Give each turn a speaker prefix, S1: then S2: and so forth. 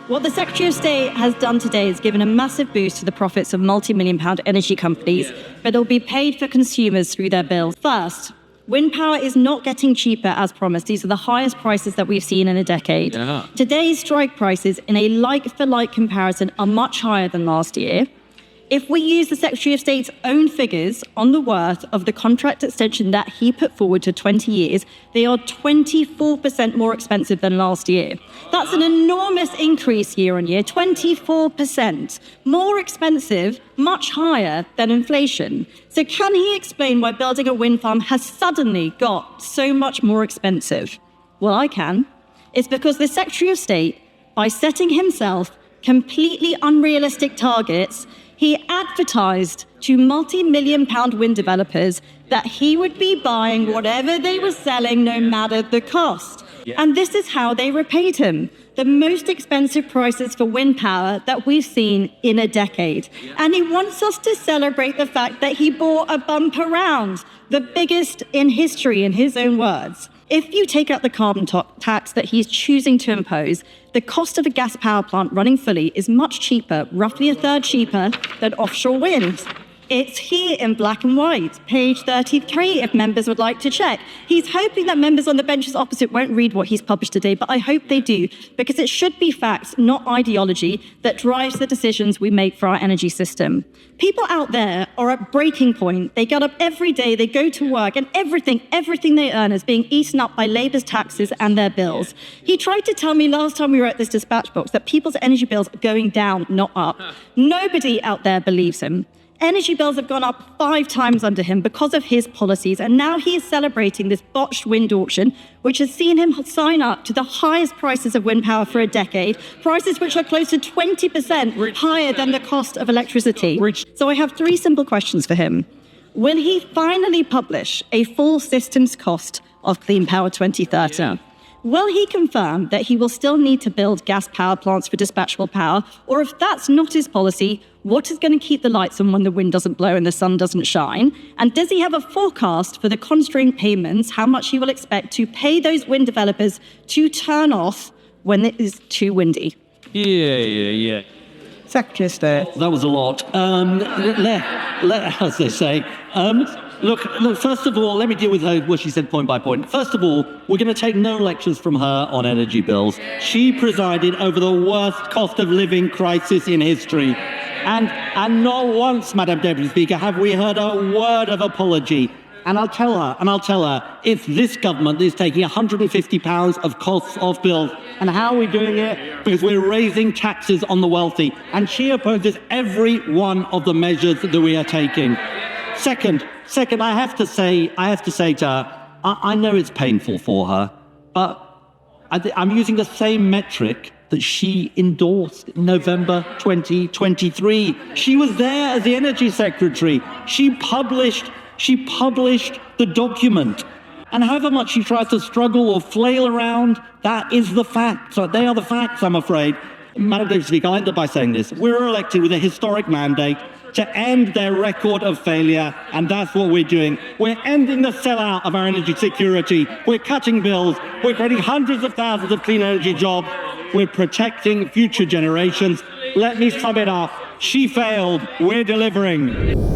S1: What the Secretary of State has done today is given a massive boost to the profits of multi-million-pound energy companies, but it'll be paid for consumers through their bills. First, wind power is not getting cheaper as promised. These are the highest prices that we've seen in a decade.
S2: Yeah.
S1: Today's strike prices in a like-for-like comparison are much higher than last year. If we use the Secretary of State's own figures on the worth of the contract extension that he put forward to 20 years, they are 24% more expensive than last year. That's an enormous increase year on year, 24%. More expensive, much higher than inflation. So can he explain why building a wind farm has suddenly got so much more expensive? Well, I can. It's because the Secretary of State, by setting himself completely unrealistic targets, he advertised to multi-million-pound wind developers that he would be buying whatever they were selling, no matter the cost.
S2: Yeah.
S1: And this is how they repaid him. The most expensive prices for wind power that we've seen in a decade.
S2: Yeah.
S1: And he wants us to celebrate the fact that he bought a bumper round, the biggest in history, in his own words. If you take out the carbon tax that he's choosing to impose, the cost of a gas power plant running fully is much cheaper, roughly a third cheaper, than offshore wind. It's here in black and white, page 33, if members would like to check. He's hoping that members on the benches opposite won't read what he's published today, but I hope they do, because it should be facts, not ideology, that drives the decisions we make for our energy system. People out there are at breaking point. They get up every day, they go to work, and everything they earn is being eaten up by Labour's taxes and their bills. He tried to tell me last time we were at this dispatch box that people's energy bills are going down, not up. Nobody out there believes him. Energy bills have gone up 5 times under him because of his policies, and now he is celebrating this botched wind auction, which has seen him sign up to the highest prices of wind power for a decade, prices which are close to 20% higher than the cost of electricity. So I have 3 simple questions for him. Will he finally publish a full systems cost of Clean Power 2030? Yeah. Will he confirm that he will still need to build gas power plants for dispatchable power? Or if that's not his policy, what is going to keep the lights on when the wind doesn't blow and the sun doesn't shine? And does he have a forecast for the constraint payments, how much he will expect to pay those wind developers to turn off when it is too windy?
S2: Yeah.
S3: Secretary of State.
S4: That was a lot. As they say. Look, first of all, let me deal with what she said point by point. First of all, we're going to take no lectures from her on energy bills. She presided over the worst cost of living crisis in history. And not once, Madam Deputy Speaker, have we heard a word of apology. And I'll tell her, if this government is taking £150 of costs off bills, and how are we doing it? Because we're raising taxes on the wealthy. And she opposes every one of the measures that we are taking. Second, I have to say to her, I know it's painful for her, but I'm using the same metric that she endorsed in November 2023. She was there as the Energy Secretary. She published the document. And however much she tries to struggle or flail around, that is the fact. So they are the facts, I'm afraid. Madam Deputy Speaker, I'll end up by saying this. We're elected with a historic mandate to end their record of failure, and that's what we're doing. We're ending the sellout of our energy security. We're cutting bills. We're creating hundreds of thousands of clean energy jobs. We're protecting future generations. Let me sum it up. She failed. We're delivering.